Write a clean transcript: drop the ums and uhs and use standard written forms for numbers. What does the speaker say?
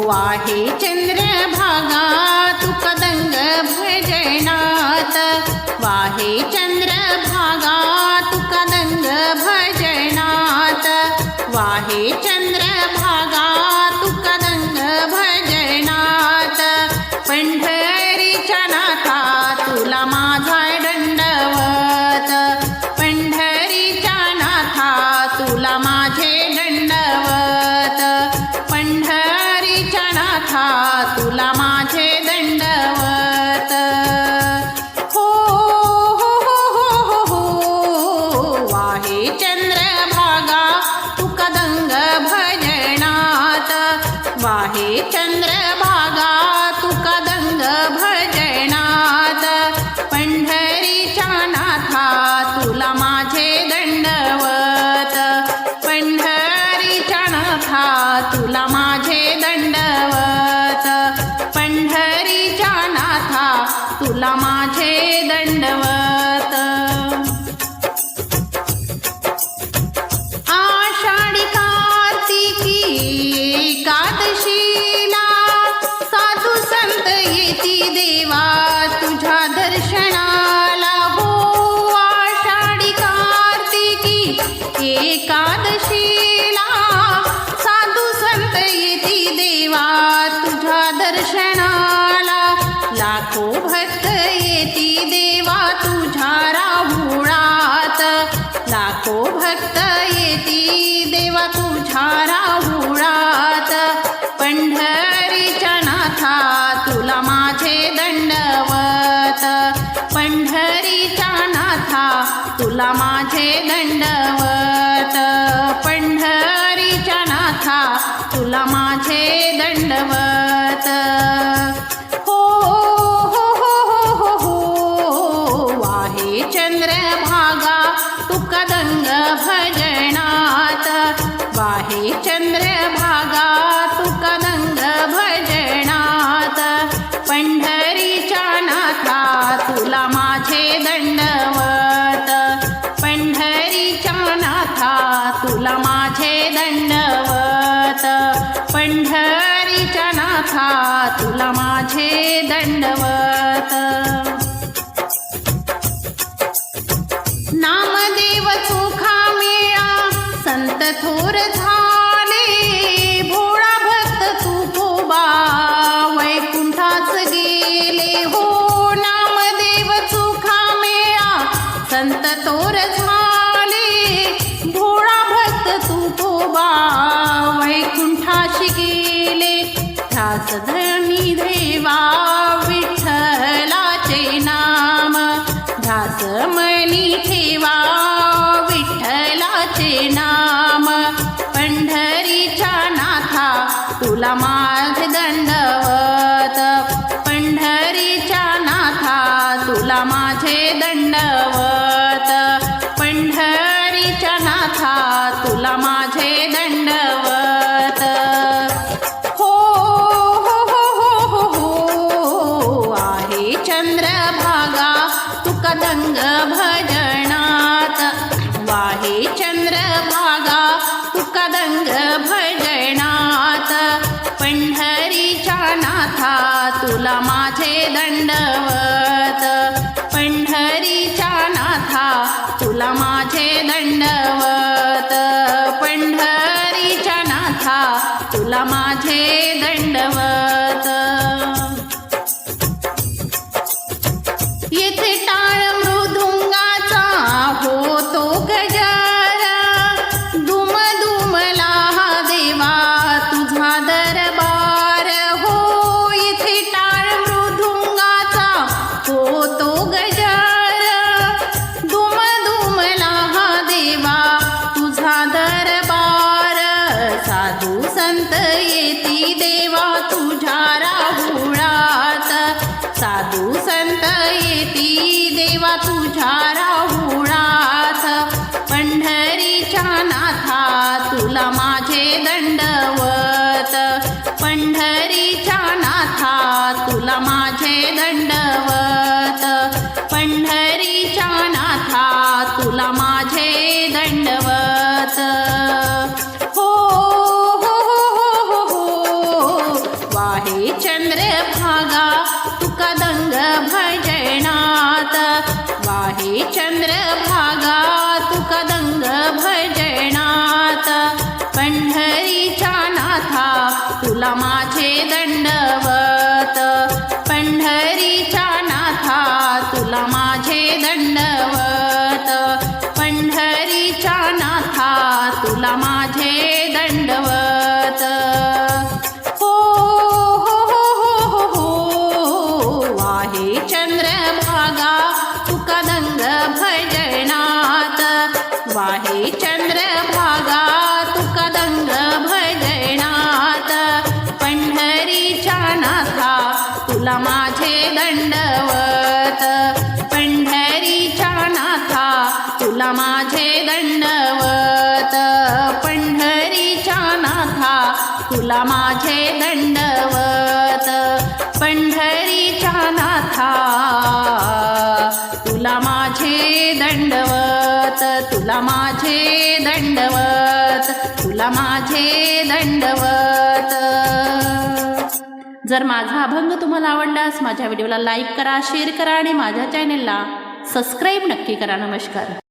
वाहे चंद्रभागा तू कदंग भजनात वाहे चंद्रभागा तू कदंग भजनात वाहे चंद्रभागा तू कदंग भजनात पंढरीच्या नाथा तुला माझा दंडवत पंढरीच्या नाथा तुला माझे दंडवत पंढरीच्या नाथा तुला माझे दंडवत हो हो हो हो हो वाहे चंद्रभागा तू कदंग भजनात वाहे चंद्रभागा तू कदंग भजनात पंढरीच्या नाथा तुला माझे दंडवत पंढरीच्या नाथा तुला माझे दंडवत पंढरीच्या नाथा तुला माझे दंडवत आषाढी कार्तिकी एकादशीला साधू संत येती देवा तुझ्या दर्शनाला हो आषाढी कार्तिकी एकादशीला साधू संत येती देवा तुझ्या दर्शनाला लाखो भक्त येती देवा तुझ्या राहुळात लाखो भक्त येती देवा तुझ्या राहुळात पंढरीच्या नाथा तुला माझे दंडवत पंढरीच्या नाथा तुला माझे दंडवत पंढरीच्या नाथा तुला माझे दंडवत हो हो हो हो हो वाहे चंद्रभागा तू कदंग भजनात वाहे चंद्रभागा तू कदंग भजनात पंढरीच्या नाथा तुला माझे दंडवत पंढरीच्या नाथा तुला माझे दंडवत पंढरीच्या नाथा तुला माझे दंडवत नामदेव चोखा मेळा संत थोर झाले भोळा भक्त तुकोबा वैकुंठाच गेले हो नामदेव चोखा मेळा संत थोर झाले भोळा भक्त तुकोबा वैकुंठाशी गेले ध्यास धनी देवा विठ्ठलाचे नाम ध्यास मनी ठेवा विठ्ठलाचे नाम पंढरीच्या नाथा तुला माझे दंडवत पंढरीच्या नाथा तुला माझे दंडवत पंढरीच्या नाथा तुला माझे दंडवत हो हो हो हो हो आहे चंद्रभागा तू कदंग भजनात वाहे चंद्रभागा तू कदंग भजनात पंढरीच्या नाथा तुला माझे दंडवत पंढरीच्या नाथा तुला माझे दंडवत पंढरीच्या नाथा तुला माझे दंडवत येथे टाळ मृदुंगाचा होतो गजर दुम दुमला हा देवा तुझा दरबार हो येथे टाळ मृदुंगाचा होतो गजर दुम दुमला हा देवा तुझा दरबार साधू संत येती देवा तुझ्या राहुळात साधू संत येती देवा तुझ्या राहुळात पंढरीच्या नाथा तुला माझे दंडवत पंढरीच्या नाथा तुला माझे दंडवत पंढरीच्या नाथा तुला माझे दंडवत हो हो हो हो हो तुला माझे दंडवत पंढरीच्या नाथा तुला माझे दंडवत पंढरीच्या नाथा तुला माझे दंडवत हो हो हो हो हो वाहे चंद्रभागा तुका दंग भजनात वाहे चंद्रभागा तुका दंग भजनात पंढरीच्या नाथा तुला माझे दंडवत पंढरीच्या नाथा तुला माझे दंडवत पंढरीच्या नाथा तुला माझे दंडवत पंढरीच्या नाथा तुला माझे दंडवत तुला माझे दंडवत तुला माझे दंडवत. जर माझा अभंग तुम्हाला आवडल्यास माझ्या व्हिडिओला लाईक करा, शेअर करा आणि माझ्या चॅनेलला सबस्क्राईब नक्की करा. नमस्कार.